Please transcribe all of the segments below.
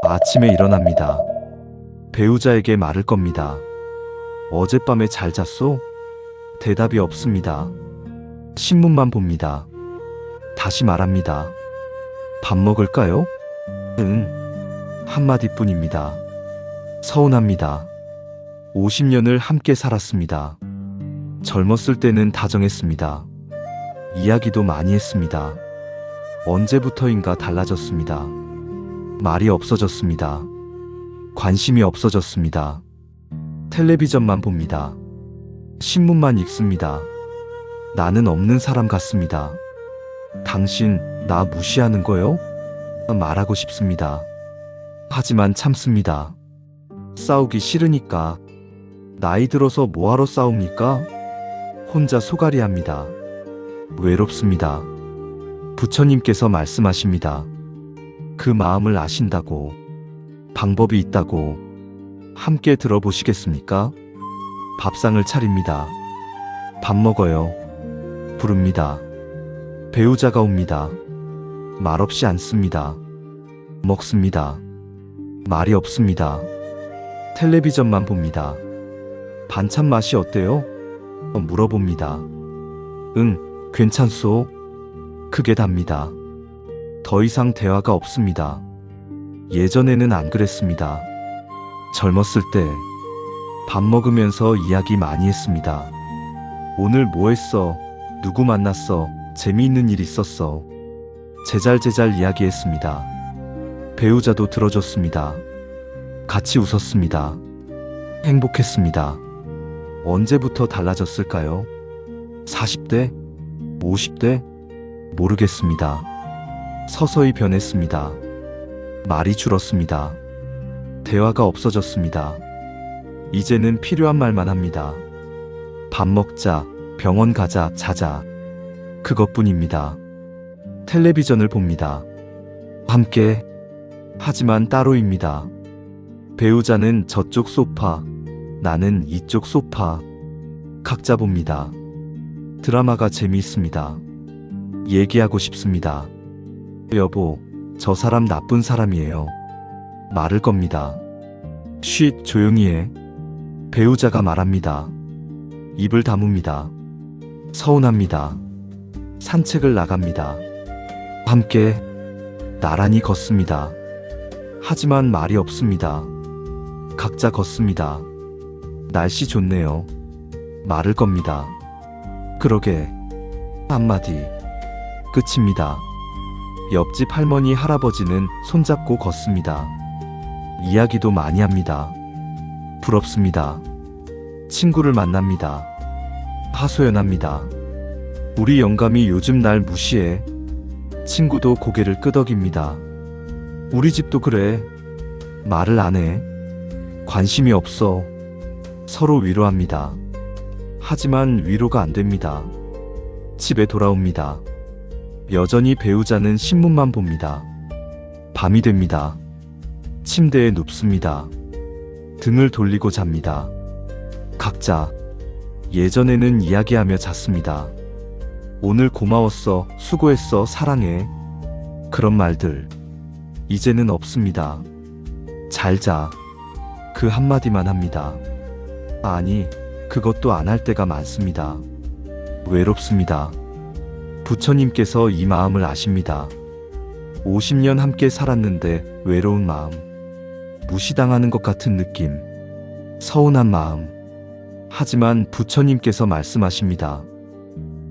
아침에 일어납니다. 배우자에게 말을 겁니다. 어젯밤에 잘 잤소? 대답이 없습니다. 신문만 봅니다. 다시 말합니다. 밥 먹을까요? 응. 한마디뿐입니다. 서운합니다. 50년을 함께 살았습니다. 젊었을 때는 다정했습니다. 이야기도 많이 했습니다. 언제부터인가 달라졌습니다. 말이 없어졌습니다. 관심이 없어졌습니다. 텔레비전만 봅니다. 신문만 읽습니다. 나는 없는 사람 같습니다. 당신 나 무시하는 거요? 말하고 싶습니다. 하지만 참습니다. 싸우기 싫으니까. 나이 들어서 뭐하러 싸웁니까? 혼자 소갈이합니다. 외롭습니다. 부처님께서 말씀하십니다. 그 마음을 아신다고, 방법이 있다고. 함께 들어보시겠습니까? 밥상을 차립니다. 밥 먹어요. 부릅니다. 배우자가 옵니다. 말없이 앉습니다. 먹습니다. 말이 없습니다. 텔레비전만 봅니다. 반찬 맛이 어때요? 물어봅니다. 응, 괜찮소. 크게 답니다. 더 이상 대화가 없습니다. 예전에는 안 그랬습니다. 젊었을 때 밥 먹으면서 이야기 많이 했습니다. 오늘 뭐 했어? 누구 만났어? 재미있는 일 있었어? 제잘제잘 이야기했습니다. 배우자도 들어줬습니다. 같이 웃었습니다. 행복했습니다. 언제부터 달라졌을까요? 40대? 50대? 모르겠습니다. 서서히 변했습니다. 말이 줄었습니다. 대화가 없어졌습니다. 이제는 필요한 말만 합니다. 밥 먹자, 병원 가자, 자자. 그것뿐입니다. 텔레비전을 봅니다. 함께, 하지만 따로입니다. 배우자는 저쪽 소파, 나는 이쪽 소파. 각자 봅니다. 드라마가 재미있습니다. 얘기하고 싶습니다. 여보, 저 사람 나쁜 사람이에요. 말을 겁니다. 쉿, 조용히 해. 배우자가 말합니다. 입을 다뭅니다. 서운합니다. 산책을 나갑니다. 함께 나란히 걷습니다. 하지만 말이 없습니다. 각자 걷습니다. 날씨 좋네요. 말을 겁니다. 그러게. 한마디. 끝입니다. 옆집 할머니 할아버지는 손잡고 걷습니다. 이야기도 많이 합니다. 부럽습니다. 친구를 만납니다. 하소연합니다. 우리 영감이 요즘 날 무시해. 친구도 고개를 끄덕입니다. 우리 집도 그래. 말을 안 해. 관심이 없어. 서로 위로합니다. 하지만 위로가 안 됩니다. 집에 돌아옵니다. 여전히 배우자는 신문만 봅니다. 밤이 됩니다. 침대에 눕습니다. 등을 돌리고 잡니다. 각자 예전에는 이야기하며 잤습니다. 오늘 고마웠어, 수고했어, 사랑해. 그런 말들 이제는 없습니다. 잘 자. 그 한마디만 합니다. 아니, 그것도 안 할 때가 많습니다. 외롭습니다. 부처님께서 이 마음을 아십니다. 50년 함께 살았는데 외로운 마음, 무시당하는 것 같은 느낌, 서운한 마음. 하지만 부처님께서 말씀하십니다.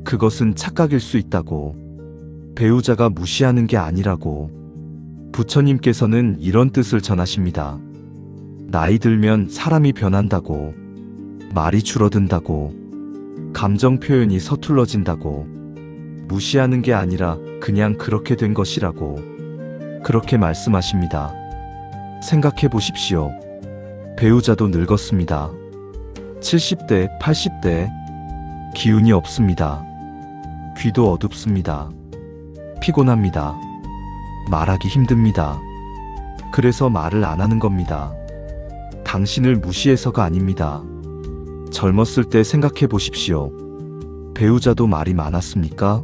그것은 착각일 수 있다고. 배우자가 무시하는 게 아니라고. 부처님께서는 이런 뜻을 전하십니다. 나이 들면 사람이 변한다고. 말이 줄어든다고. 감정 표현이 서툴러진다고. 무시하는 게 아니라 그냥 그렇게 된 것이라고. 그렇게 말씀하십니다. 생각해 보십시오. 배우자도 늙었습니다. 70대, 80대. 기운이 없습니다. 귀도 어둡습니다. 피곤합니다. 말하기 힘듭니다. 그래서 말을 안 하는 겁니다. 당신을 무시해서가 아닙니다. 젊었을 때 생각해 보십시오. 배우자도 말이 많았습니까?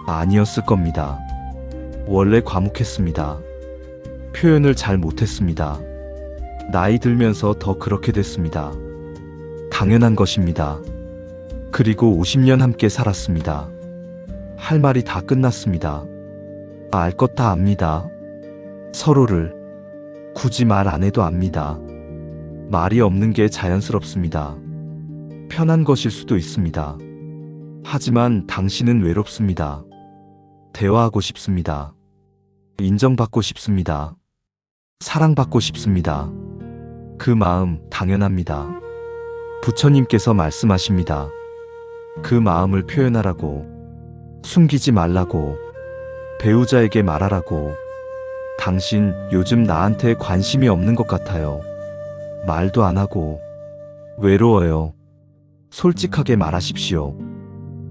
아니었을 겁니다. 원래 과묵했습니다. 표현을 잘 못했습니다. 나이 들면서 더 그렇게 됐습니다. 당연한 것입니다. 그리고 50년 함께 살았습니다. 할 말이 다 끝났습니다. 알 것 다 압니다. 서로를 굳이 말 안 해도 압니다. 말이 없는 게 자연스럽습니다. 편한 것일 수도 있습니다. 하지만 당신은 외롭습니다. 대화하고 싶습니다. 인정받고 싶습니다. 사랑받고 싶습니다. 그 마음 당연합니다. 부처님께서 말씀하십니다. 그 마음을 표현하라고, 숨기지 말라고, 배우자에게 말하라고. 당신 요즘 나한테 관심이 없는 것 같아요. 말도 안 하고 외로워요. 솔직하게 말하십시오.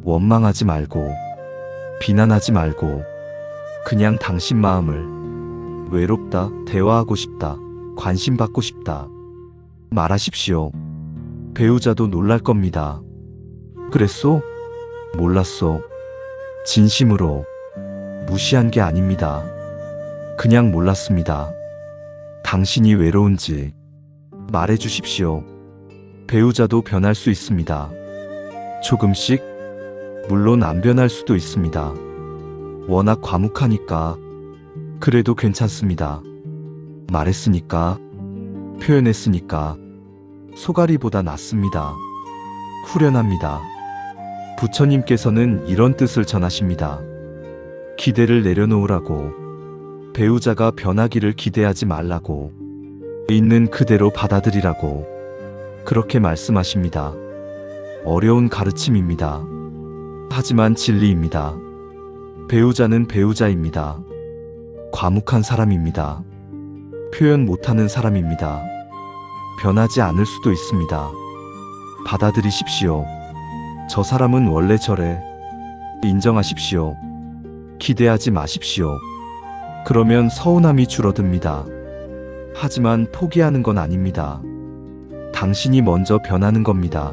원망하지 말고 비난하지 말고 그냥 당신 마음을 외롭다, 대화하고 싶다, 관심 받고 싶다 말하십시오. 배우자도 놀랄 겁니다. 그랬소? 몰랐소. 진심으로 무시한 게 아닙니다. 그냥 몰랐습니다. 당신이 외로운지 말해 주십시오. 배우자도 변할 수 있습니다. 조금씩, 물론 안 변할 수도 있습니다. 워낙 과묵하니까. 그래도 괜찮습니다. 말했으니까, 표현했으니까 소가리보다 낫습니다. 후련합니다. 부처님께서는 이런 뜻을 전하십니다. 기대를 내려놓으라고, 배우자가 변하기를 기대하지 말라고, 있는 그대로 받아들이라고 그렇게 말씀하십니다. 어려운 가르침입니다. 하지만 진리입니다. 배우자는 배우자입니다. 과묵한 사람입니다. 표현 못하는 사람입니다. 변하지 않을 수도 있습니다. 받아들이십시오. 저 사람은 원래 저래. 인정하십시오. 기대하지 마십시오. 그러면 서운함이 줄어듭니다. 하지만 포기하는 건 아닙니다. 당신이 먼저 변하는 겁니다.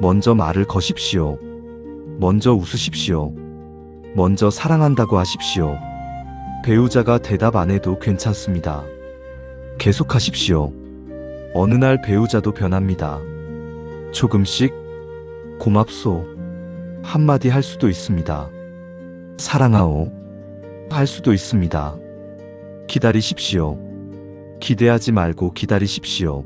먼저 말을 거십시오. 먼저 웃으십시오. 먼저 사랑한다고 하십시오. 배우자가 대답 안 해도 괜찮습니다. 계속하십시오. 어느 날 배우자도 변합니다. 조금씩 고맙소 한마디 할 수도 있습니다. 사랑하오 할 수도 있습니다. 기다리십시오. 기대하지 말고 기다리십시오.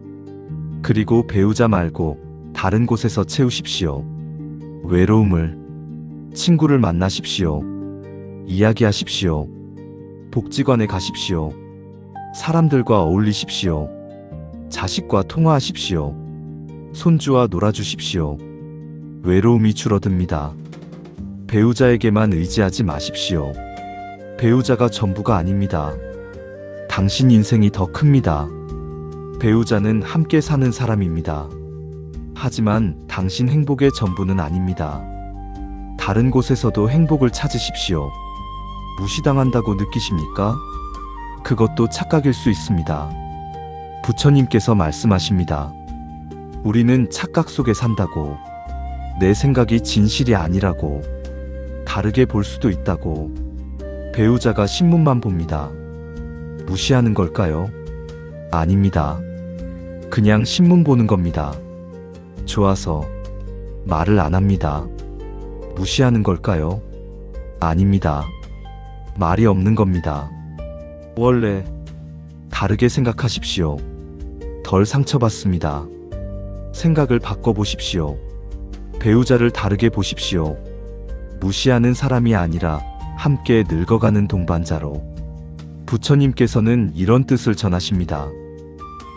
그리고 배우자 말고 다른 곳에서 채우십시오. 외로움을, 친구를 만나십시오. 이야기하십시오. 복지관에 가십시오. 사람들과 어울리십시오. 자식과 통화하십시오. 손주와 놀아주십시오. 외로움이 줄어듭니다. 배우자에게만 의지하지 마십시오. 배우자가 전부가 아닙니다. 당신 인생이 더 큽니다. 배우자는 함께 사는 사람입니다. 하지만 당신 행복의 전부는 아닙니다. 다른 곳에서도 행복을 찾으십시오. 무시당한다고 느끼십니까? 그것도 착각일 수 있습니다. 부처님께서 말씀하십니다. 우리는 착각 속에 산다고, 내 생각이 진실이 아니라고, 다르게 볼 수도 있다고. 배우자가 신문만 봅니다. 무시하는 걸까요? 아닙니다. 그냥 신문 보는 겁니다. 좋아서 말을 안 합니다. 무시하는 걸까요? 아닙니다. 말이 없는 겁니다. 원래 다르게 생각하십시오. 덜 상처받습니다. 생각을 바꿔보십시오. 배우자를 다르게 보십시오. 무시하는 사람이 아니라 함께 늙어가는 동반자로. 부처님께서는 이런 뜻을 전하십니다.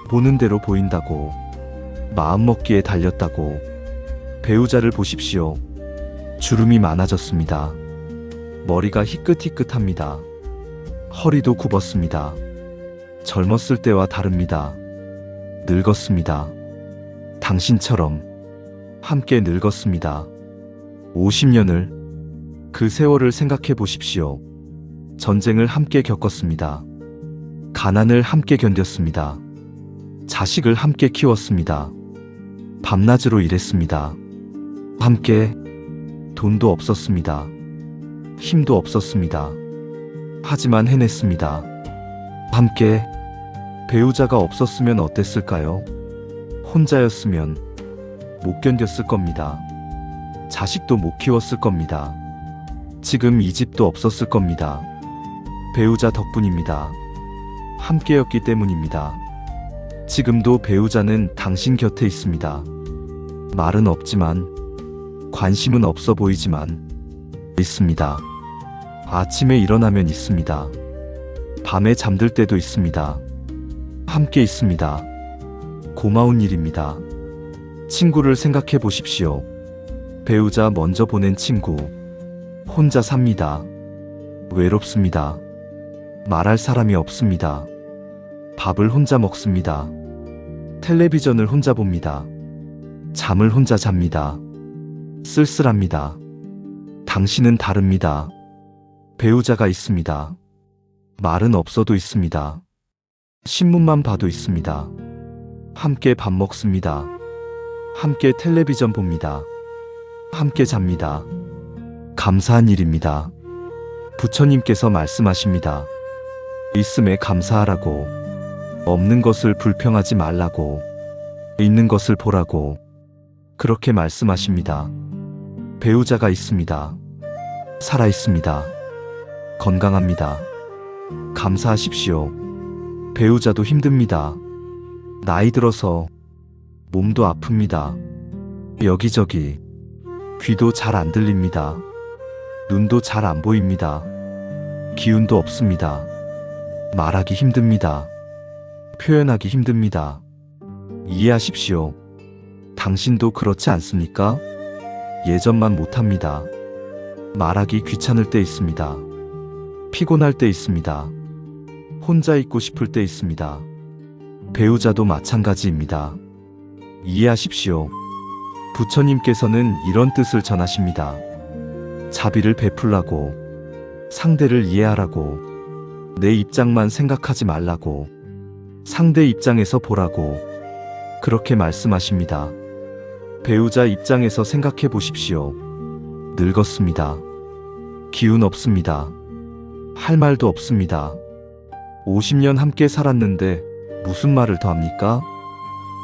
보는 대로 보인다고, 마음먹기에 달렸다고. 배우자를 보십시오. 주름이 많아졌습니다. 머리가 희끗희끗합니다. 허리도 굽었습니다. 젊었을 때와 다릅니다. 늙었습니다. 당신처럼 함께 늙었습니다. 50년을, 그 세월을 생각해 보십시오. 전쟁을 함께 겪었습니다. 가난을 함께 견뎠습니다. 자식을 함께 키웠습니다. 밤낮으로 일했습니다. 함께. 돈도 없었습니다. 힘도 없었습니다. 하지만 해냈습니다. 함께 배우자가 없었으면 어땠을까요? 혼자였으면 못 견뎠을 겁니다. 자식도 못 키웠을 겁니다. 지금 이 집도 없었을 겁니다. 배우자 덕분입니다. 함께였기 때문입니다. 지금도 배우자는 당신 곁에 있습니다. 말은 없지만, 관심은 없어 보이지만, 있습니다. 아침에 일어나면 있습니다. 밤에 잠들 때도 있습니다. 함께 있습니다. 고마운 일입니다. 친구를 생각해 보십시오. 배우자 먼저 보낸 친구. 혼자 삽니다. 외롭습니다. 말할 사람이 없습니다. 밥을 혼자 먹습니다. 텔레비전을 혼자 봅니다. 잠을 혼자 잡니다. 쓸쓸합니다. 당신은 다릅니다. 배우자가 있습니다. 말은 없어도 있습니다. 신문만 봐도 있습니다. 함께 밥 먹습니다. 함께 텔레비전 봅니다. 함께 잡니다. 감사한 일입니다. 부처님께서 말씀하십니다. 있음에 감사하라고, 없는 것을 불평하지 말라고, 있는 것을 보라고, 그렇게 말씀하십니다. 배우자가 있습니다. 살아 있습니다. 건강합니다. 감사하십시오. 배우자도 힘듭니다. 나이 들어서 몸도 아픕니다. 여기저기 귀도 잘 안 들립니다. 눈도 잘 안 보입니다. 기운도 없습니다. 말하기 힘듭니다. 표현하기 힘듭니다. 이해하십시오. 당신도 그렇지 않습니까? 예전만 못합니다. 말하기 귀찮을 때 있습니다. 피곤할 때 있습니다. 혼자 있고 싶을 때 있습니다. 배우자도 마찬가지입니다. 이해하십시오. 부처님께서는 이런 뜻을 전하십니다. 자비를 베풀라고, 상대를 이해하라고, 내 입장만 생각하지 말라고, 상대 입장에서 보라고, 그렇게 말씀하십니다. 배우자 입장에서 생각해 보십시오. 늙었습니다. 기운 없습니다. 할 말도 없습니다. 50년 함께 살았는데 무슨 말을 더 합니까?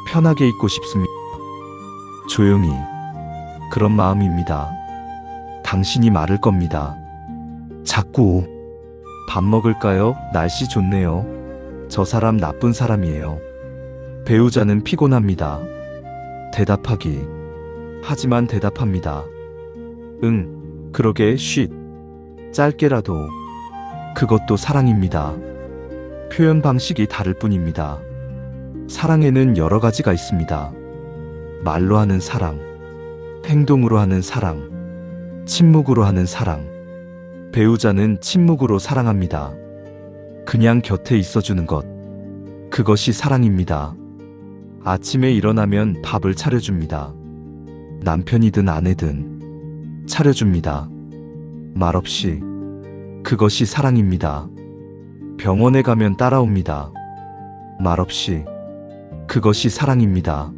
편하게 있고 싶습니다. 조용히. 그런 마음입니다. 당신이 말을 겁니다. 자꾸 밥 먹을까요? 날씨 좋네요. 저 사람 나쁜 사람이에요. 배우자는 피곤합니다. 대답하기. 하지만 대답합니다. 응, 그러게 쉿. 짧게라도. 그것도 사랑입니다. 표현 방식이 다를 뿐입니다. 사랑에는 여러 가지가 있습니다. 말로 하는 사랑, 행동으로 하는 사랑, 침묵으로 하는 사랑. 배우자는 침묵으로 사랑합니다. 그냥 곁에 있어주는 것. 그것이 사랑입니다. 아침에 일어나면 밥을 차려줍니다. 남편이든 아내든 차려줍니다. 말없이. 그것이 사랑입니다. 병원에 가면 따라옵니다. 말없이. 그것이 사랑입니다.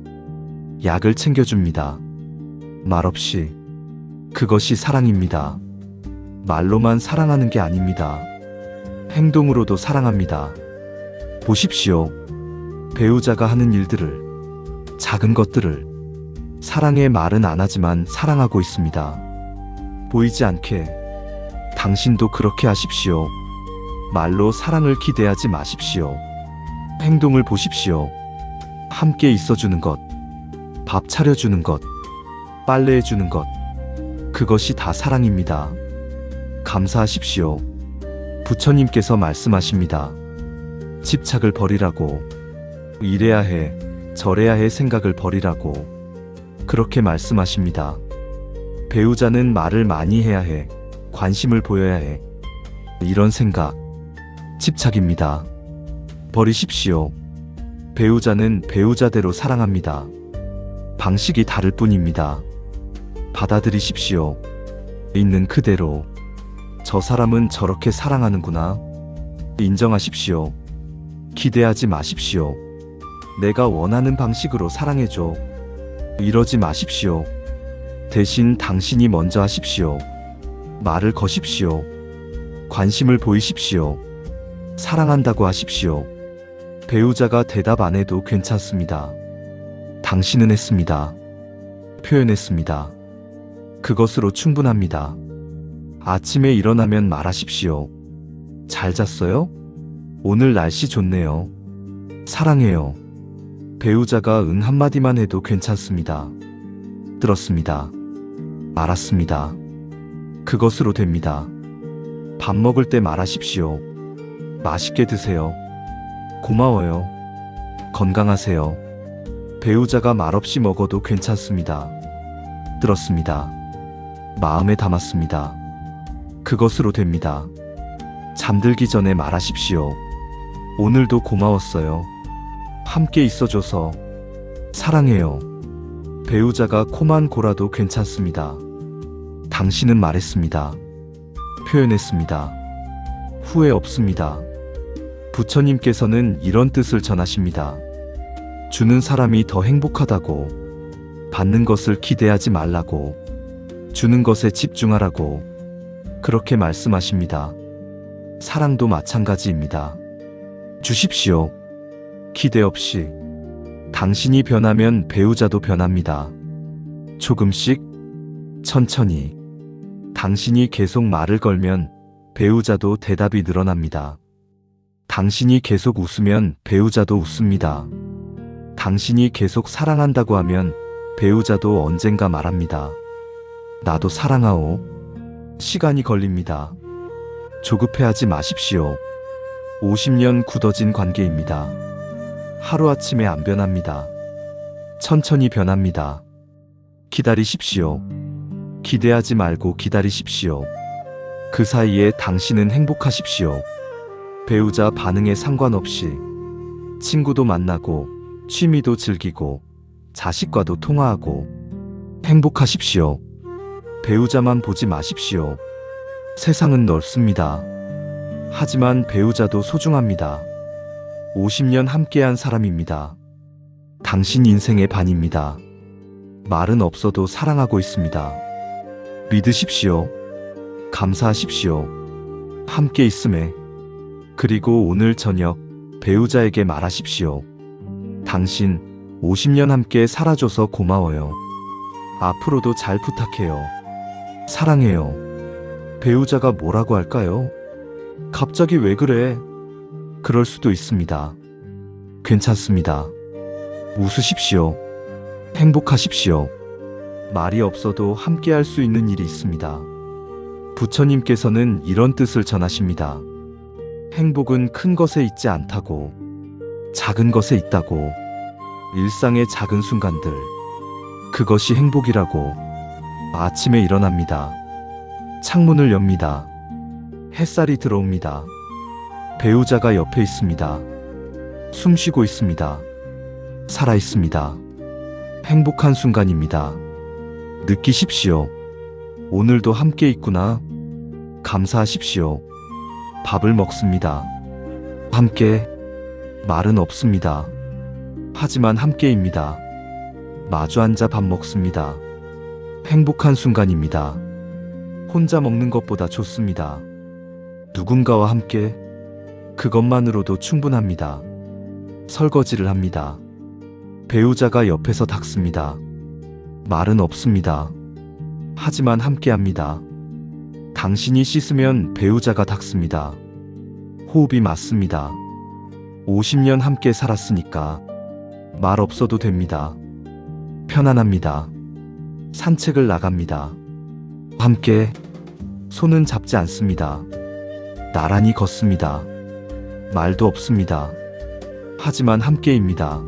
약을 챙겨줍니다. 말없이. 그것이 사랑입니다. 말로만 사랑하는 게 아닙니다. 행동으로도 사랑합니다. 보십시오. 배우자가 하는 일들을, 작은 것들을 사랑의 말은 안 하지만 사랑하고 있습니다. 보이지 않게. 당신도 그렇게 하십시오. 말로 사랑을 기대하지 마십시오. 행동을 보십시오. 함께 있어주는 것, 밥 차려주는 것, 빨래해주는 것, 그것이 다 사랑입니다. 감사하십시오. 부처님께서 말씀하십니다. 집착을 버리라고, 이래야 해, 저래야 해 생각을 버리라고, 그렇게 말씀하십니다. 배우자는 말을 많이 해야 해, 관심을 보여야 해. 이런 생각, 집착입니다. 버리십시오. 배우자는 배우자대로 사랑합니다. 방식이 다를 뿐입니다. 받아들이십시오. 있는 그대로. 저 사람은 저렇게 사랑하는구나. 인정하십시오. 기대하지 마십시오. 내가 원하는 방식으로 사랑해줘. 이러지 마십시오. 대신 당신이 먼저 하십시오. 말을 거십시오. 관심을 보이십시오. 사랑한다고 하십시오. 배우자가 대답 안 해도 괜찮습니다. 당신은 했습니다. 표현했습니다. 그것으로 충분합니다. 아침에 일어나면 말하십시오. 잘 잤어요? 오늘 날씨 좋네요. 사랑해요. 배우자가 응 한마디만 해도 괜찮습니다. 들었습니다. 알았습니다. 그것으로 됩니다. 밥 먹을 때 말하십시오. 맛있게 드세요. 고마워요. 건강하세요. 배우자가 말없이 먹어도 괜찮습니다. 들었습니다. 마음에 담았습니다. 그것으로 됩니다. 잠들기 전에 말하십시오. 오늘도 고마웠어요. 함께 있어줘서 사랑해요. 배우자가 코만 골아도 괜찮습니다. 당신은 말했습니다. 표현했습니다. 후회 없습니다. 부처님께서는 이런 뜻을 전하십니다. 주는 사람이 더 행복하다고, 받는 것을 기대하지 말라고, 주는 것에 집중하라고 그렇게 말씀하십니다. 사랑도 마찬가지입니다. 주십시오. 기대 없이. 당신이 변하면 배우자도 변합니다. 조금씩, 천천히. 당신이 계속 말을 걸면 배우자도 대답이 늘어납니다. 당신이 계속 웃으면 배우자도 웃습니다. 당신이 계속 사랑한다고 하면 배우자도 언젠가 말합니다. 나도 사랑하오. 시간이 걸립니다. 조급해하지 마십시오. 50년 굳어진 관계입니다. 하루아침에 안 변합니다. 천천히 변합니다. 기다리십시오. 기대하지 말고 기다리십시오. 그 사이에 당신은 행복하십시오. 배우자 반응에 상관없이 친구도 만나고 취미도 즐기고 자식과도 통화하고 행복하십시오. 배우자만 보지 마십시오. 세상은 넓습니다. 하지만 배우자도 소중합니다. 50년 함께한 사람입니다. 당신 인생의 반입니다. 말은 없어도 사랑하고 있습니다. 믿으십시오. 감사하십시오. 함께 있음에. 그리고 오늘 저녁 배우자에게 말하십시오. 당신 50년 함께 살아줘서 고마워요. 앞으로도 잘 부탁해요. 사랑해요. 배우자가 뭐라고 할까요? 갑자기 왜 그래? 그럴 수도 있습니다. 괜찮습니다. 웃으십시오. 행복하십시오. 말이 없어도 함께 할 수 있는 일이 있습니다. 부처님께서는 이런 뜻을 전하십니다. 행복은 큰 것에 있지 않다고, 작은 것에 있다고. 일상의 작은 순간들, 그것이 행복이라고. 아침에 일어납니다. 창문을 엽니다. 햇살이 들어옵니다. 배우자가 옆에 있습니다. 숨 쉬고 있습니다. 살아 있습니다. 행복한 순간입니다. 느끼십시오. 오늘도 함께 있구나. 감사하십시오. 밥을 먹습니다. 함께. 말은 없습니다. 하지만 함께입니다. 마주 앉아 밥 먹습니다. 행복한 순간입니다. 혼자 먹는 것보다 좋습니다. 누군가와 함께. 그것만으로도 충분합니다. 설거지를 합니다. 배우자가 옆에서 닦습니다. 말은 없습니다. 하지만 함께합니다. 당신이 씻으면 배우자가 닦습니다. 호흡이 맞습니다. 50년 함께 살았으니까 말 없어도 됩니다. 편안합니다. 산책을 나갑니다. 함께. 손은 잡지 않습니다. 나란히 걷습니다. 말도 없습니다. 하지만 함께입니다.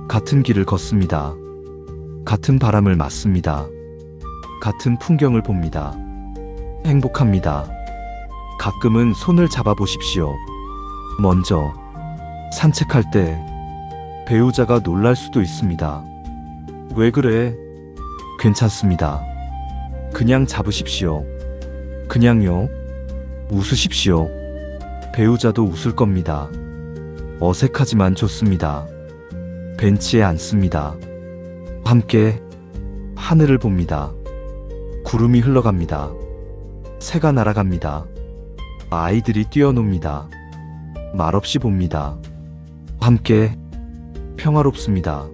같은 길을 걷습니다. 같은 바람을 맞습니다. 같은 풍경을 봅니다. 행복합니다. 가끔은 손을 잡아보십시오. 먼저 산책할 때 배우자가 놀랄 수도 있습니다. 왜 그래? 괜찮습니다. 그냥 잡으십시오. 그냥요. 웃으십시오. 배우자도 웃을 겁니다. 어색하지만 좋습니다. 벤치에 앉습니다. 함께. 하늘을 봅니다. 구름이 흘러갑니다. 새가 날아갑니다. 아이들이 뛰어놉니다. 말없이 봅니다. 함께 평화롭습니다.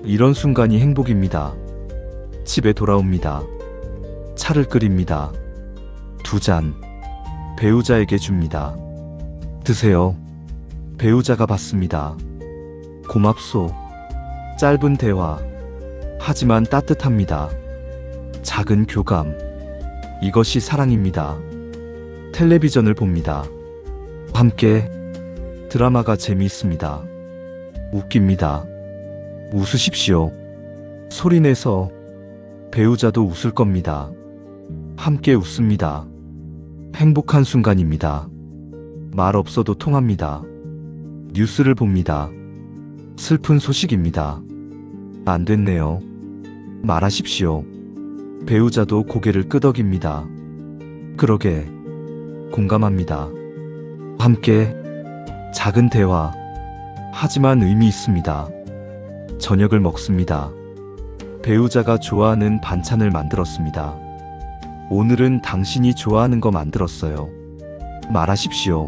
이런 순간이 행복입니다. 집에 돌아옵니다. 차를 끓입니다. 2잔 배우자에게 줍니다. 드세요. 배우자가 받습니다. 고맙소. 짧은 대화. 하지만 따뜻합니다. 작은 교감. 이것이 사랑입니다. 텔레비전을 봅니다. 함께 드라마가 재미있습니다. 웃깁니다. 웃으십시오. 소리내서 배우자도 웃을 겁니다. 함께 웃습니다. 행복한 순간입니다. 말 없어도 통합니다. 뉴스를 봅니다. 슬픈 소식입니다. 안 됐네요. 말하십시오. 배우자도 고개를 끄덕입니다. 그러게 공감합니다. 함께 작은 대화. 하지만 의미 있습니다. 저녁을 먹습니다. 배우자가 좋아하는 반찬을 만들었습니다. 오늘은 당신이 좋아하는 거 만들었어요. 말하십시오.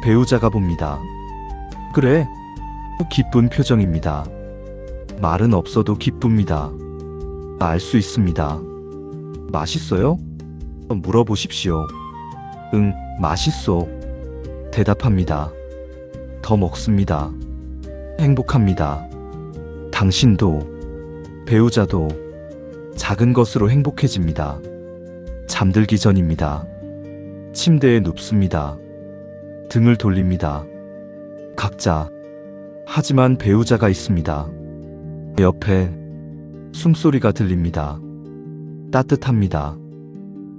배우자가 봅니다. 그래. 기쁜 표정입니다. 말은 없어도 기쁩니다. 알 수 있습니다. 맛있어요? 물어보십시오. 응, 맛있소. 대답합니다. 더 먹습니다. 행복합니다. 당신도, 배우자도 작은 것으로 행복해집니다. 잠들기 전입니다. 침대에 눕습니다. 등을 돌립니다. 각자. 하지만 배우자가 있습니다. 옆에 숨소리가 들립니다. 따뜻합니다.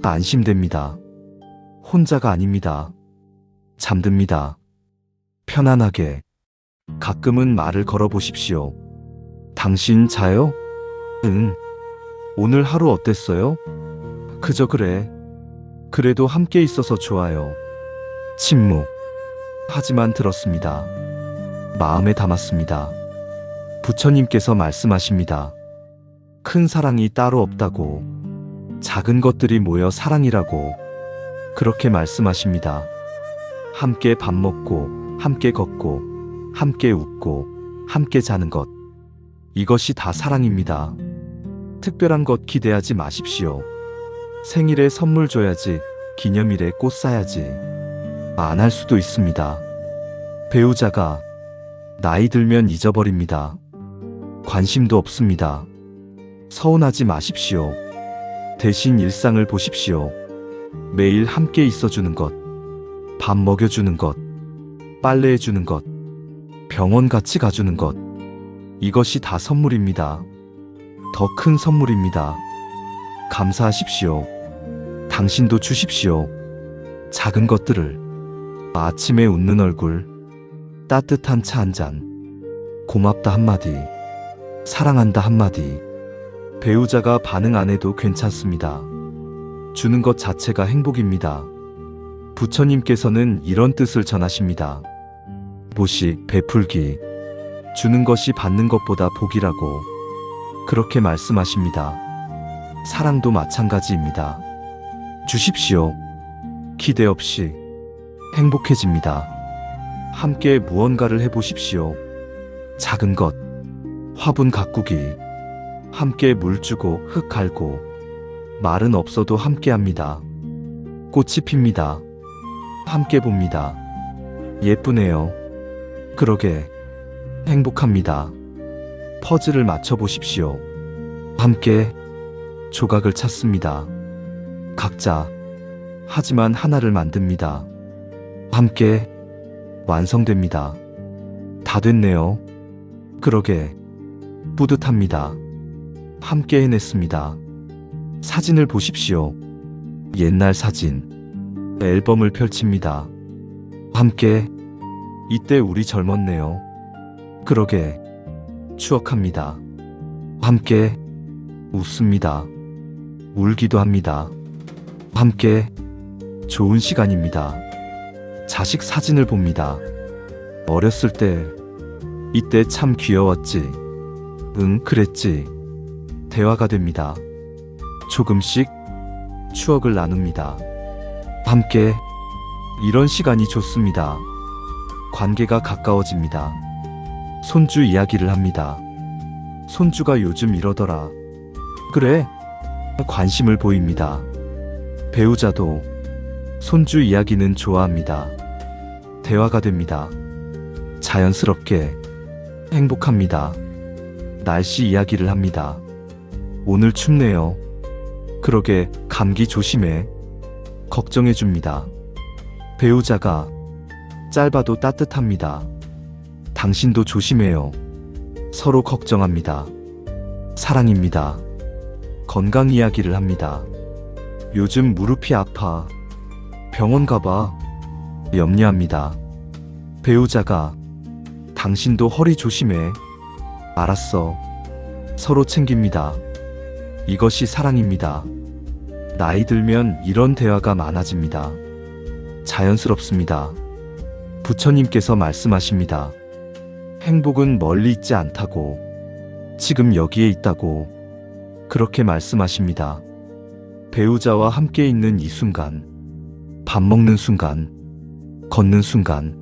안심됩니다. 혼자가 아닙니다. 잠듭니다. 편안하게. 가끔은 말을 걸어보십시오. 당신 자요? 응. 오늘 하루 어땠어요? 그저 그래. 그래도 함께 있어서 좋아요. 침묵. 하지만 들었습니다. 마음에 담았습니다. 부처님께서 말씀하십니다. 큰 사랑이 따로 없다고. 작은 것들이 모여 사랑이라고. 그렇게 말씀하십니다. 함께 밥 먹고, 함께 걷고, 함께 웃고, 함께 자는 것. 이것이 다 사랑입니다. 특별한 것 기대하지 마십시오. 생일에 선물 줘야지, 기념일에 꽃 사야지. 안 할 수도 있습니다. 배우자가 나이 들면 잊어버립니다. 관심도 없습니다. 서운하지 마십시오. 대신 일상을 보십시오. 매일 함께 있어주는 것, 밥 먹여주는 것, 빨래해주는 것, 병원 같이 가주는 것. 이것이 다 선물입니다. 더 큰 선물입니다. 감사하십시오. 당신도 주십시오. 작은 것들을. 아침에 웃는 얼굴, 따뜻한 차 한 잔, 고맙다 한마디, 사랑한다 한마디. 배우자가 반응 안 해도 괜찮습니다. 주는 것 자체가 행복입니다. 부처님께서는 이런 뜻을 전하십니다. 보식, 베풀기. 주는 것이 받는 것보다 복이라고. 그렇게 말씀하십니다. 사랑도 마찬가지입니다. 주십시오. 기대 없이. 행복해집니다. 함께 무언가를 해보십시오. 작은 것, 화분 가꾸기. 함께 물 주고 흙 갈고. 말은 없어도 함께 합니다. 꽃이 핍니다. 함께 봅니다. 예쁘네요. 그러게. 행복합니다. 퍼즐을 맞춰보십시오. 함께 조각을 찾습니다. 각자. 하지만 하나를 만듭니다. 함께 완성됩니다. 다 됐네요. 그러게. 뿌듯합니다. 함께 해냈습니다. 사진을 보십시오. 옛날 사진. 앨범을 펼칩니다. 함께. 이때 우리 젊었네요. 그러게. 추억합니다. 함께 웃습니다. 울기도 합니다. 함께 좋은 시간입니다. 자식 사진을 봅니다. 어렸을 때, 이때 참 귀여웠지. 응, 그랬지. 대화가 됩니다. 조금씩 추억을 나눕니다. 함께 이런 시간이 좋습니다. 관계가 가까워집니다. 손주 이야기를 합니다. 손주가 요즘 이러더라. 그래? 관심을 보입니다. 배우자도 손주 이야기는 좋아합니다. 대화가 됩니다. 자연스럽게 행복합니다. 날씨 이야기를 합니다. 오늘 춥네요. 그러게 감기 조심해. 걱정해 줍니다. 배우자가 짧아도 따뜻합니다. 당신도 조심해요. 서로 걱정합니다. 사랑입니다. 건강 이야기를 합니다. 요즘 무릎이 아파. 병원 가봐. 염려합니다. 배우자가 당신도 허리 조심해. 알았어. 서로 챙깁니다. 이것이 사랑입니다. 나이 들면 이런 대화가 많아집니다. 자연스럽습니다. 부처님께서 말씀하십니다. 행복은 멀리 있지 않다고, 지금 여기에 있다고, 그렇게 말씀하십니다. 배우자와 함께 있는 이 순간, 밥 먹는 순간, 걷는 순간,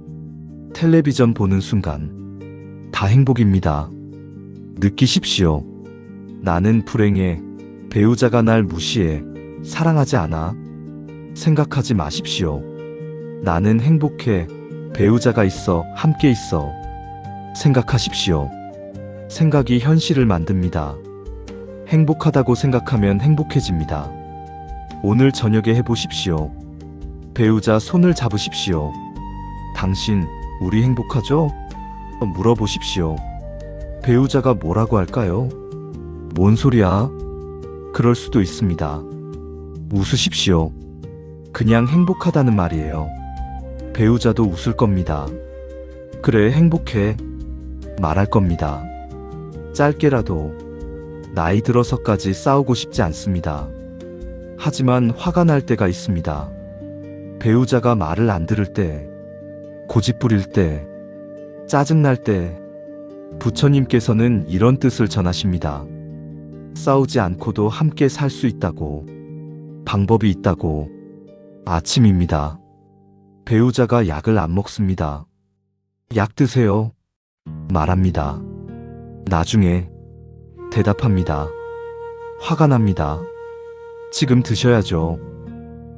텔레비전 보는 순간, 다 행복입니다. 느끼십시오. 나는 불행해. 배우자가 날 무시해. 사랑하지 않아. 생각하지 마십시오. 나는 행복해. 배우자가 있어. 함께 있어. 생각하십시오. 생각이 현실을 만듭니다. 행복하다고 생각하면 행복해집니다. 오늘 저녁에 해보십시오. 배우자 손을 잡으십시오. 당신, 우리 행복하죠? 물어보십시오. 배우자가 뭐라고 할까요? 뭔 소리야? 그럴 수도 있습니다. 웃으십시오. 그냥 행복하다는 말이에요. 배우자도 웃을 겁니다. 그래, 행복해. 말할 겁니다. 짧게라도. 나이 들어서까지 싸우고 싶지 않습니다. 하지만 화가 날 때가 있습니다. 배우자가 말을 안 들을 때, 고집 부릴 때, 짜증날 때, 부처님께서는 이런 뜻을 전하십니다. 싸우지 않고도 함께 살 수 있다고, 방법이 있다고. 아침입니다. 배우자가 약을 안 먹습니다. 약 드세요. 말합니다. 나중에. 대답합니다. 화가 납니다. 지금 드셔야죠.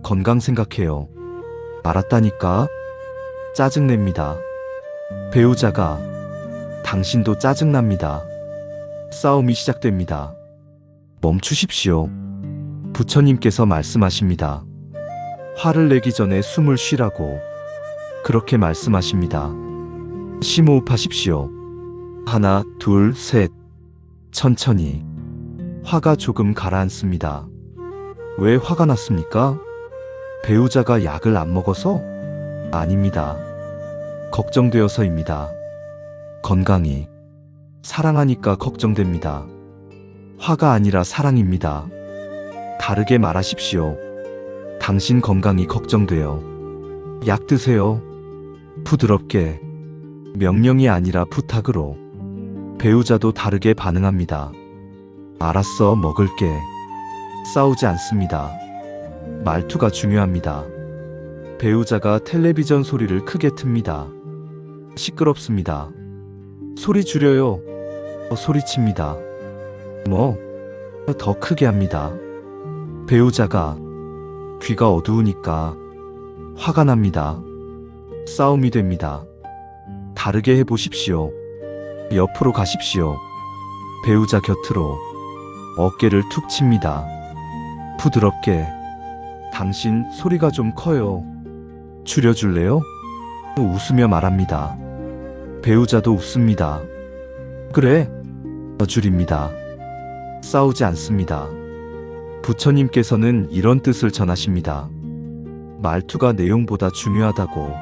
건강 생각해요. 알았다니까. 짜증냅니다. 배우자가 당신도 짜증납니다. 싸움이 시작됩니다. 멈추십시오. 부처님께서 말씀하십니다. 화를 내기 전에 숨을 쉬라고. 그렇게 말씀하십니다. 심호흡하십시오. 하나, 둘, 셋. 천천히. 화가 조금 가라앉습니다. 왜 화가 났습니까? 배우자가 약을 안 먹어서? 아닙니다. 걱정되어서입니다. 건강이. 사랑하니까 걱정됩니다. 화가 아니라 사랑입니다. 다르게 말하십시오. 당신 건강이 걱정돼요. 약 드세요. 부드럽게. 명령이 아니라 부탁으로. 배우자도 다르게 반응합니다. 알았어, 먹을게. 싸우지 않습니다. 말투가 중요합니다. 배우자가 텔레비전 소리를 크게 틉니다. 시끄럽습니다. 소리 줄여요. 소리칩니다. 더 크게 합니다. 배우자가 귀가 어두우니까 화가 납니다. 싸움이 됩니다. 다르게 해보십시오. 옆으로 가십시오. 배우자 곁으로. 어깨를 툭 칩니다. 부드럽게. 당신 소리가 좀 커요. 줄여줄래요? 웃으며 말합니다. 배우자도 웃습니다. 그래. 줄입니다. 싸우지 않습니다. 부처님께서는 이런 뜻을 전하십니다. 말투가 내용보다 중요하다고.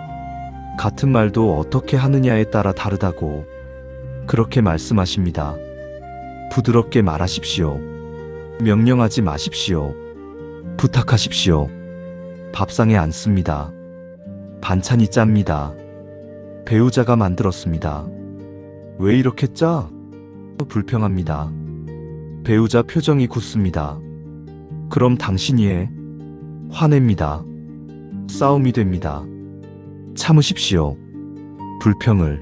같은 말도 어떻게 하느냐에 따라 다르다고. 그렇게 말씀하십니다. 부드럽게 말하십시오. 명령하지 마십시오. 부탁하십시오. 밥상에 앉습니다. 반찬이 짭니다. 배우자가 만들었습니다. 왜 이렇게 짜? 불평합니다. 배우자 표정이 굳습니다. 그럼 당신이 해. 화냅니다. 싸움이 됩니다. 참으십시오. 불평을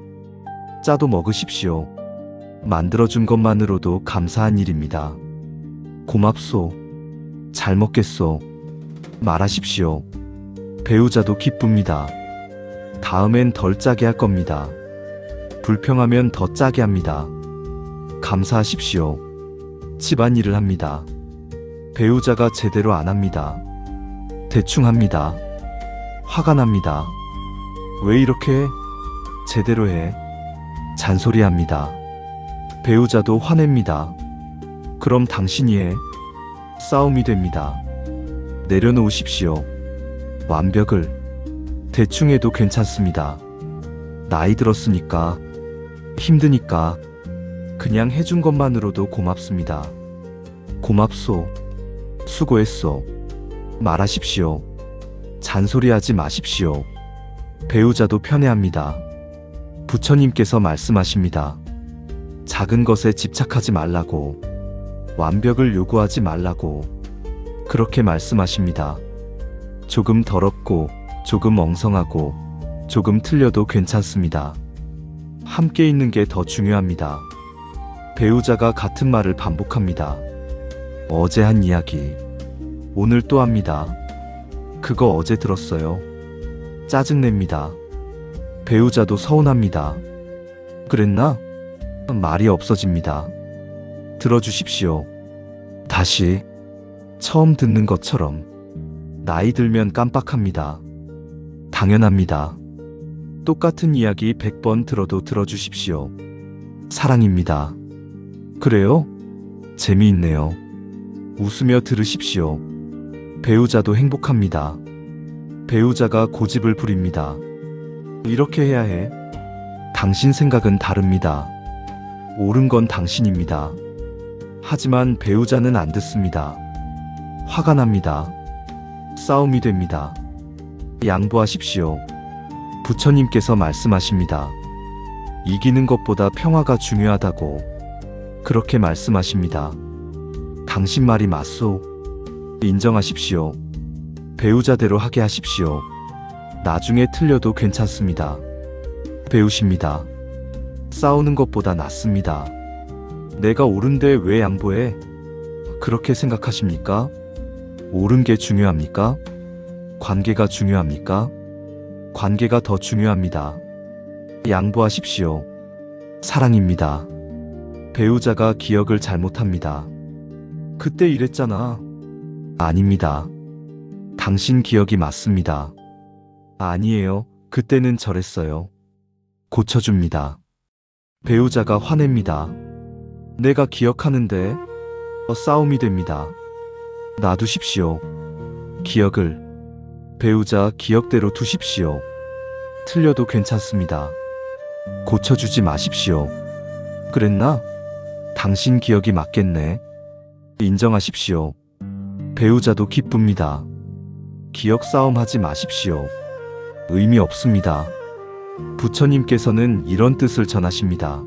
짜도 먹으십시오. 만들어준 것만으로도 감사한 일입니다. 고맙소. 잘 먹겠소. 말하십시오. 배우자도 기쁩니다. 다음엔 덜 짜게 할 겁니다. 불평하면 더 짜게 합니다. 감사하십시오. 집안일을 합니다. 배우자가 제대로 안 합니다. 대충 합니다. 화가 납니다. 왜 이렇게 해? 제대로 해. 잔소리합니다. 배우자도 화냅니다. 그럼 당신이 해. 싸움이 됩니다. 내려놓으십시오. 완벽을. 대충 해도 괜찮습니다. 나이 들었으니까, 힘드니까, 그냥 해준 것만으로도 고맙습니다. 고맙소. 수고했소. 말하십시오. 잔소리하지 마십시오. 배우자도 편해합니다. 부처님께서 말씀하십니다. 작은 것에 집착하지 말라고, 완벽을 요구하지 말라고, 그렇게 말씀하십니다. 조금 더럽고, 조금 엉성하고, 조금 틀려도 괜찮습니다. 함께 있는 게 더 중요합니다. 배우자가 같은 말을 반복합니다. 어제 한 이야기, 오늘 또 합니다. 그거 어제 들었어요. 짜증냅니다. 배우자도 서운합니다. 그랬나? 말이 없어집니다. 들어주십시오. 다시, 처음 듣는 것처럼. 나이 들면 깜빡합니다. 당연합니다. 똑같은 이야기 100번 들어도 들어주십시오. 사랑입니다. 그래요? 재미있네요. 웃으며 들으십시오. 배우자도 행복합니다. 배우자가 고집을 부립니다. 이렇게 해야 해. 당신 생각은 다릅니다. 옳은 건 당신입니다. 하지만 배우자는 안 듣습니다. 화가 납니다. 싸움이 됩니다. 양보하십시오. 부처님께서 말씀하십니다. 이기는 것보다 평화가 중요하다고 그렇게 말씀하십니다. 당신 말이 맞소. 인정하십시오. 배우자대로 하게 하십시오. 나중에 틀려도 괜찮습니다. 배우십니다. 싸우는 것보다 낫습니다. 내가 옳은데 왜 양보해? 그렇게 생각하십니까? 옳은 게 중요합니까? 관계가 중요합니까? 관계가 더 중요합니다. 양보하십시오. 사랑입니다. 배우자가 기억을 잘못합니다. 그때 이랬잖아. 아닙니다. 당신 기억이 맞습니다. 아니에요. 그때는 저랬어요. 고쳐줍니다. 배우자가 화냅니다. 내가 기억하는데 싸움이 됩니다. 놔두십시오. 기억을. 배우자 기억대로 두십시오. 틀려도 괜찮습니다. 고쳐주지 마십시오. 그랬나? 당신 기억이 맞겠네. 인정하십시오. 배우자도 기쁩니다. 기억 싸움 하지 마십시오. 의미 없습니다. 부처님께서는 이런 뜻을 전하십니다.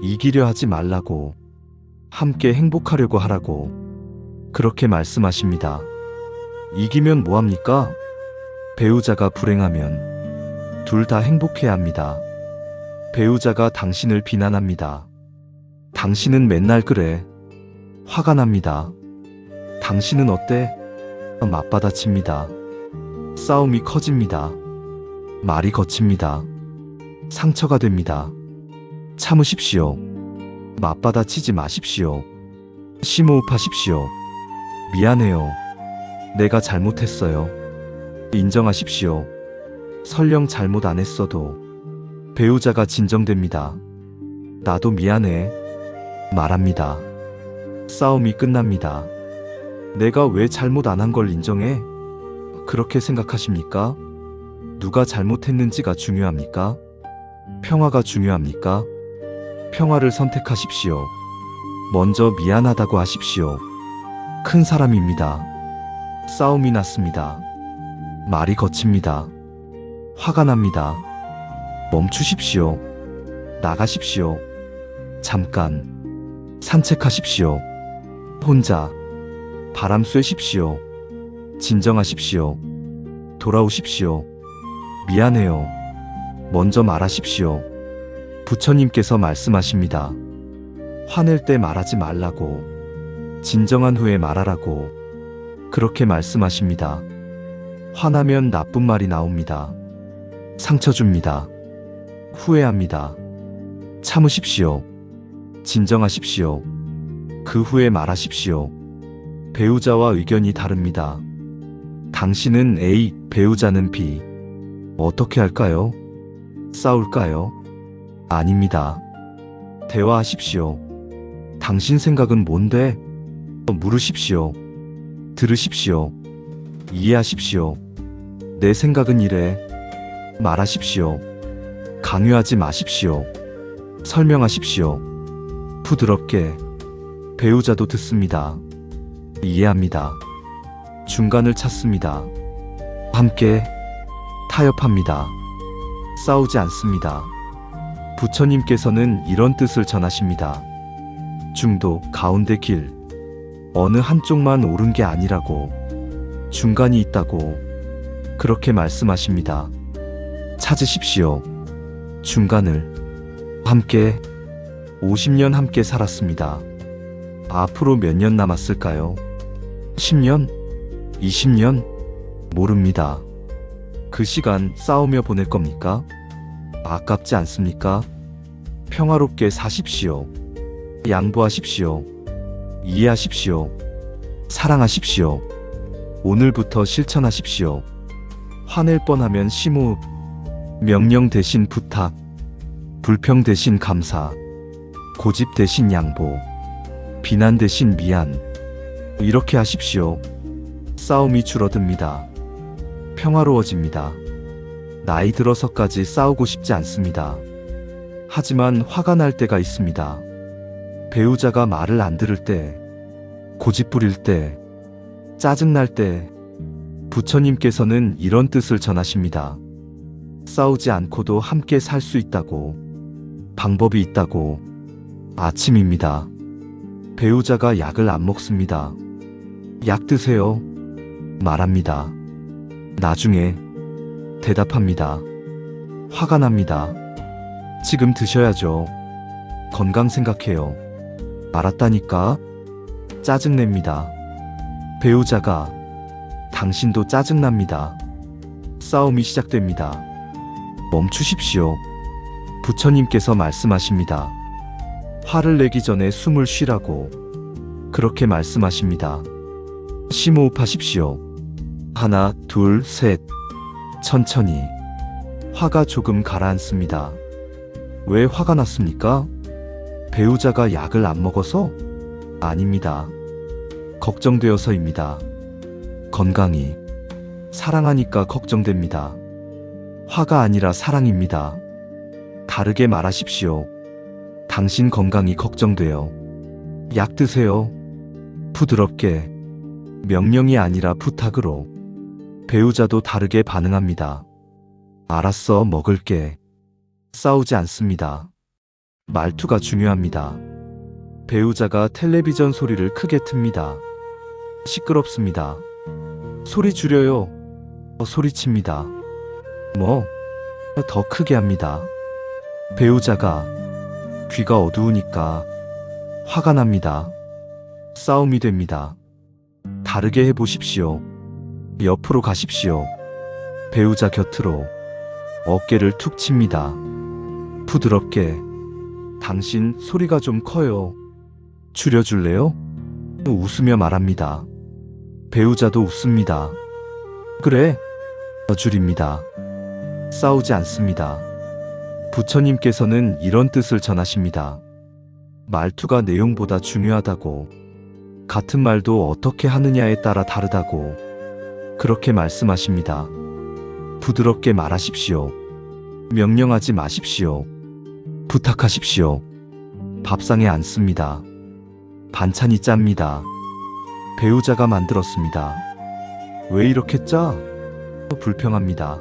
이기려 하지 말라고, 함께 행복하려고 하라고, 그렇게 말씀하십니다. 이기면 뭐합니까? 배우자가 불행하면 둘 다 행복해야 합니다. 배우자가 당신을 비난합니다. 당신은 맨날 그래. 화가 납니다. 당신은 어때? 맞받아칩니다. 싸움이 커집니다. 말이 거칩니다. 상처가 됩니다. 참으십시오. 맞받아치지 마십시오. 심호흡하십시오. 미안해요. 내가 잘못했어요. 인정하십시오. 설령 잘못 안 했어도 배우자가 진정됩니다. 나도 미안해. 말합니다. 싸움이 끝납니다. 내가 왜 잘못 안 한 걸 인정해? 그렇게 생각하십니까? 누가 잘못했는지가 중요합니까? 평화가 중요합니까? 평화를 선택하십시오. 먼저 미안하다고 하십시오. 큰 사람입니다. 싸움이 났습니다. 말이 거칩니다. 화가 납니다. 멈추십시오. 나가십시오. 잠깐. 산책하십시오. 혼자. 바람 쐬십시오. 진정하십시오. 돌아오십시오. 미안해요. 먼저 말하십시오. 부처님께서 말씀하십니다. 화낼 때 말하지 말라고, 진정한 후에 말하라고, 그렇게 말씀하십니다. 화나면 나쁜 말이 나옵니다. 상처 줍니다. 후회합니다. 참으십시오. 진정하십시오. 그 후에 말하십시오. 배우자와 의견이 다릅니다. 당신은 A, 배우자는 B. 어떻게 할까요? 싸울까요? 아닙니다. 대화하십시오. 당신 생각은 뭔데? 물으십시오. 들으십시오. 이해하십시오. 내 생각은 이래. 말하십시오. 강요하지 마십시오. 설명하십시오. 부드럽게. 배우자도 듣습니다. 이해합니다. 중간을 찾습니다. 함께 타협합니다. 싸우지 않습니다. 부처님께서는 이런 뜻을 전하십니다. 중도, 가운데 길. 어느 한쪽만 옳은 게 아니라고. 중간이 있다고. 그렇게 말씀하십니다. 찾으십시오. 중간을. 함께 50년 함께 살았습니다. 앞으로 몇 년 남았을까요? 10년? 20년? 모릅니다. 그 시간 싸우며 보낼 겁니까? 아깝지 않습니까? 평화롭게 사십시오. 양보하십시오. 이해하십시오. 사랑하십시오. 오늘부터 실천하십시오. 화낼 뻔하면 심호흡. 명령 대신 부탁. 불평 대신 감사. 고집 대신 양보. 비난 대신 미안. 이렇게 하십시오. 싸움이 줄어듭니다. 평화로워집니다. 나이 들어서까지 싸우고 싶지 않습니다. 하지만 화가 날 때가 있습니다. 배우자가 말을 안 들을 때, 고집 부릴 때, 짜증날 때, 부처님께서는 이런 뜻을 전하십니다. 싸우지 않고도 함께 살 수 있다고, 방법이 있다고. 아침입니다. 배우자가 약을 안 먹습니다. 약 드세요. 말합니다. 나중에 대답합니다. 화가 납니다. 지금 드셔야죠. 건강 생각해요. 알았다니까. 짜증냅니다. 배우자가 당신도 짜증납니다. 싸움이 시작됩니다. 멈추십시오. 부처님께서 말씀하십니다. 화를 내기 전에 숨을 쉬라고. 그렇게 말씀하십니다. 심호흡하십시오. 하나, 둘, 셋. 천천히. 화가 조금 가라앉습니다. 왜 화가 났습니까? 배우자가 약을 안 먹어서? 아닙니다. 걱정되어서입니다. 건강이. 사랑하니까 걱정됩니다. 화가 아니라 사랑입니다. 다르게 말하십시오. 당신 건강이 걱정돼요. 약 드세요. 부드럽게. 명령이 아니라 부탁으로. 배우자도 다르게 반응합니다. 알았어, 먹을게. 싸우지 않습니다. 말투가 중요합니다. 배우자가 텔레비전 소리를 크게 틉니다. 시끄럽습니다. 소리 줄여요. 소리칩니다. 더 크게 합니다. 배우자가 귀가 어두우니까 화가 납니다. 싸움이 됩니다. 다르게 해보십시오. 옆으로 가십시오. 배우자 곁으로. 어깨를 툭 칩니다. 부드럽게. 당신 소리가 좀 커요. 줄여줄래요? 웃으며 말합니다. 배우자도 웃습니다. 그래. 줄입니다. 싸우지 않습니다. 부처님께서는 이런 뜻을 전하십니다. 말투가 내용보다 중요하다고. 같은 말도 어떻게 하느냐에 따라 다르다고. 그렇게 말씀하십니다. 부드럽게 말하십시오. 명령하지 마십시오. 부탁하십시오. 밥상에 앉습니다. 반찬이 짭니다. 배우자가 만들었습니다. 왜 이렇게 짜? 불평합니다.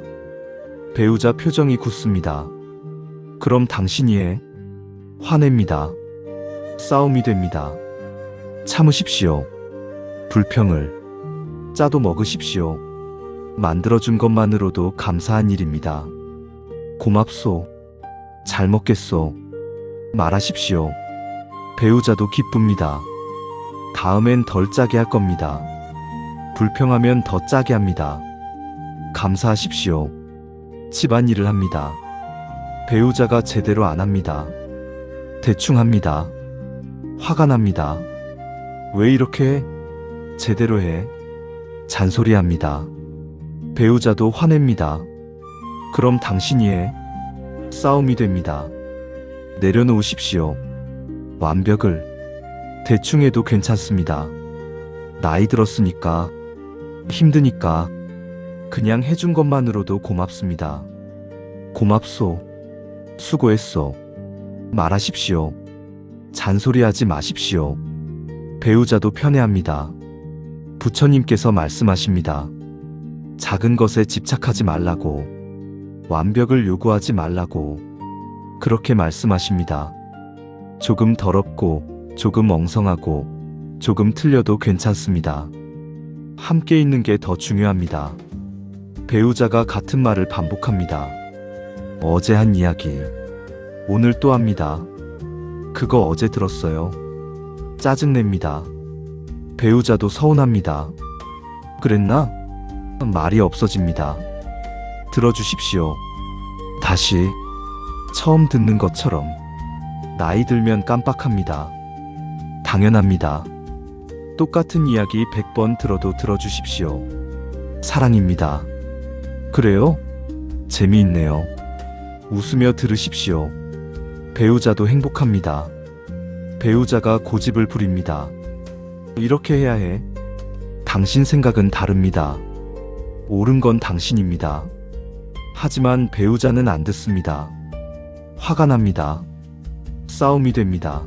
배우자 표정이 굳습니다. 그럼 당신이 해. 화냅니다. 싸움이 됩니다. 참으십시오. 불평을. 짜도 먹으십시오. 만들어준 것만으로도 감사한 일입니다. 고맙소. 잘 먹겠소. 말하십시오. 배우자도 기쁩니다. 다음엔 덜 짜게 할 겁니다. 불평하면 더 짜게 합니다. 감사하십시오. 집안일을 합니다. 배우자가 제대로 안 합니다. 대충 합니다. 화가 납니다. 왜 이렇게 해? 제대로 해. 잔소리합니다. 배우자도 화냅니다. 그럼 당신이 해. 싸움이 됩니다. 내려놓으십시오. 완벽을. 대충 해도 괜찮습니다. 나이 들었으니까, 힘드니까, 그냥 해준 것만으로도 고맙습니다. 고맙소. 수고했소. 말하십시오. 잔소리하지 마십시오. 배우자도 편해합니다. 부처님께서 말씀하십니다. 작은 것에 집착하지 말라고, 완벽을 요구하지 말라고, 그렇게 말씀하십니다. 조금 더럽고, 조금 엉성하고, 조금 틀려도 괜찮습니다. 함께 있는 게 더 중요합니다. 배우자가 같은 말을 반복합니다. 어제 한 이야기, 오늘 또 합니다. 그거 어제 들었어요. 짜증냅니다. 배우자도 서운합니다. 그랬나? 말이 없어집니다. 들어주십시오. 다시, 처음 듣는 것처럼. 나이 들면 깜빡합니다. 당연합니다. 똑같은 이야기 100번 들어도 들어주십시오. 사랑입니다. 그래요? 재미있네요. 웃으며 들으십시오. 배우자도 행복합니다. 배우자가 고집을 부립니다. 이렇게 해야 해. 당신 생각은 다릅니다. 옳은 건 당신입니다. 하지만 배우자는 안 듣습니다. 화가 납니다. 싸움이 됩니다.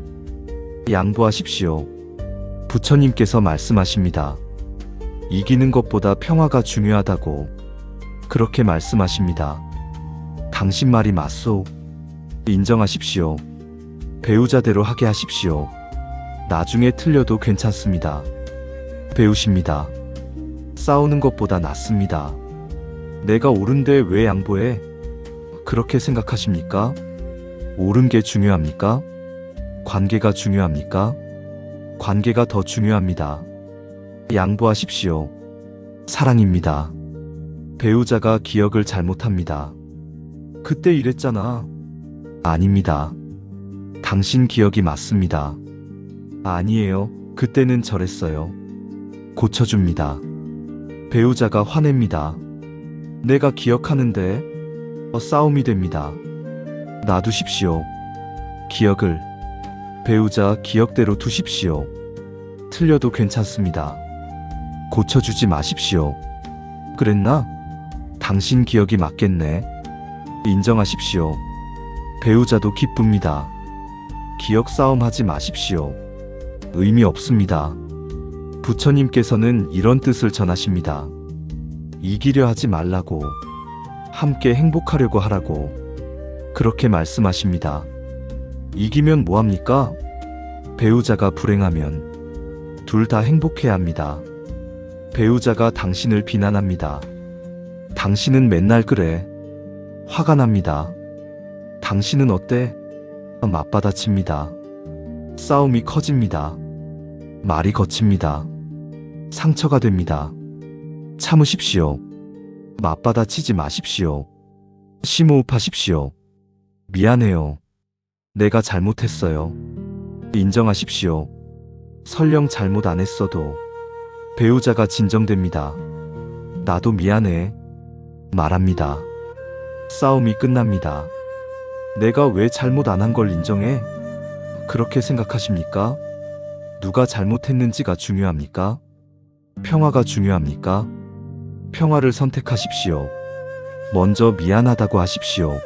양보하십시오. 부처님께서 말씀하십니다. 이기는 것보다 평화가 중요하다고 그렇게 말씀하십니다. 당신 말이 맞소. 인정하십시오. 배우자대로 하게 하십시오. 나중에 틀려도 괜찮습니다. 배우십니다. 싸우는 것보다 낫습니다. 내가 옳은데 왜 양보해? 그렇게 생각하십니까? 옳은 게 중요합니까? 관계가 중요합니까? 관계가 더 중요합니다. 양보하십시오. 사랑입니다. 배우자가 기억을 잘못합니다. 그때 이랬잖아. 아닙니다. 당신 기억이 맞습니다. 아니에요. 그때는 저랬어요. 고쳐줍니다. 배우자가 화냅니다. 내가 기억하는데 싸움이 됩니다. 놔두십시오. 기억을. 배우자 기억대로 두십시오. 틀려도 괜찮습니다. 고쳐주지 마십시오. 그랬나? 당신 기억이 맞겠네. 인정하십시오. 배우자도 기쁩니다. 기억 싸움 하지 마십시오. 의미 없습니다. 부처님께서는 이런 뜻을 전하십니다. 이기려 하지 말라고, 함께 행복하려고 하라고, 그렇게 말씀하십니다. 이기면 뭐합니까? 배우자가 불행하면 둘 다 행복해야 합니다. 배우자가 당신을 비난합니다. 당신은 맨날 그래. 화가 납니다. 당신은 어때? 맞받아칩니다. 싸움이 커집니다. 말이 거칩니다. 상처가 됩니다. 참으십시오. 맞받아치지 마십시오. 심호흡하십시오. 미안해요. 내가 잘못했어요. 인정하십시오. 설령 잘못 안 했어도 배우자가 진정됩니다. 나도 미안해. 말합니다. 싸움이 끝납니다. 내가 왜 잘못 안 한 걸 인정해? 그렇게 생각하십니까? 누가 잘못했는지가 중요합니까? 평화가 중요합니까? 평화를 선택하십시오. 먼저 미안하다고 하십시오.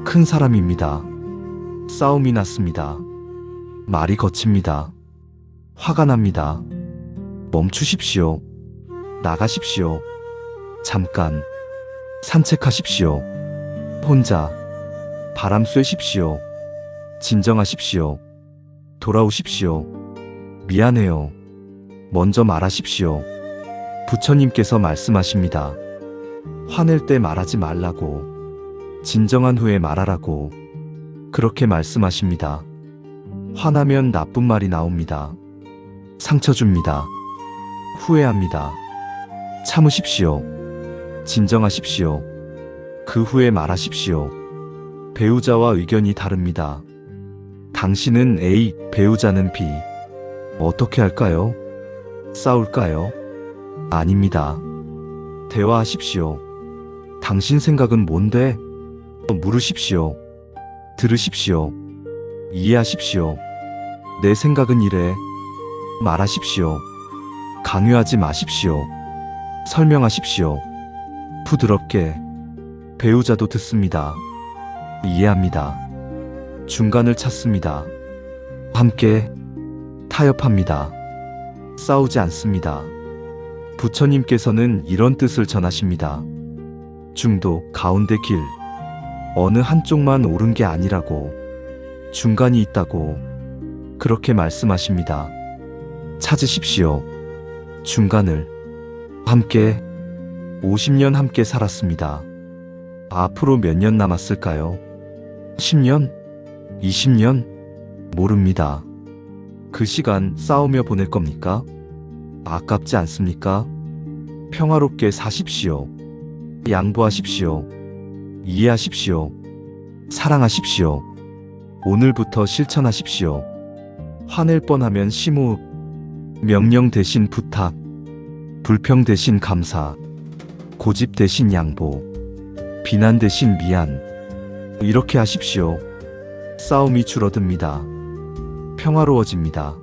큰 사람입니다. 싸움이 났습니다. 말이 거칩니다. 화가 납니다. 멈추십시오. 나가십시오. 잠깐. 산책하십시오. 혼자. 바람 쐬십시오. 진정하십시오. 돌아오십시오. 미안해요. 먼저 말하십시오. 부처님께서 말씀하십니다. 화낼 때 말하지 말라고. 진정한 후에 말하라고 그렇게 말씀하십니다. 화나면 나쁜 말이 나옵니다. 상처 줍니다. 후회합니다. 참으십시오. 진정하십시오. 그 후에 말하십시오. 배우자와 의견이 다릅니다. 당신은 A, 배우자는 B. 어떻게 할까요? 싸울까요? 아닙니다. 대화하십시오. 당신 생각은 뭔데? 물으십시오. 들으십시오. 이해하십시오. 내 생각은 이래. 말하십시오. 강요하지 마십시오. 설명하십시오. 부드럽게. 배우자도 듣습니다. 이해합니다. 중간을 찾습니다. 함께 타협합니다. 싸우지 않습니다. 부처님께서는 이런 뜻을 전하십니다. 중도, 가운데 길. 어느 한쪽만 옳은 게 아니라고. 중간이 있다고. 그렇게 말씀하십니다. 찾으십시오. 중간을. 함께 50년 함께 살았습니다. 앞으로 몇 년 남았을까요? 10년? 20년? 모릅니다. 그 시간 싸우며 보낼 겁니까? 아깝지 않습니까? 평화롭게 사십시오. 양보하십시오. 이해하십시오. 사랑하십시오. 오늘부터 실천하십시오. 화낼 뻔하면 심호흡. 명령 대신 부탁. 불평 대신 감사. 고집 대신 양보. 비난 대신 미안. 이렇게 하십시오. 싸움이 줄어듭니다. 평화로워집니다.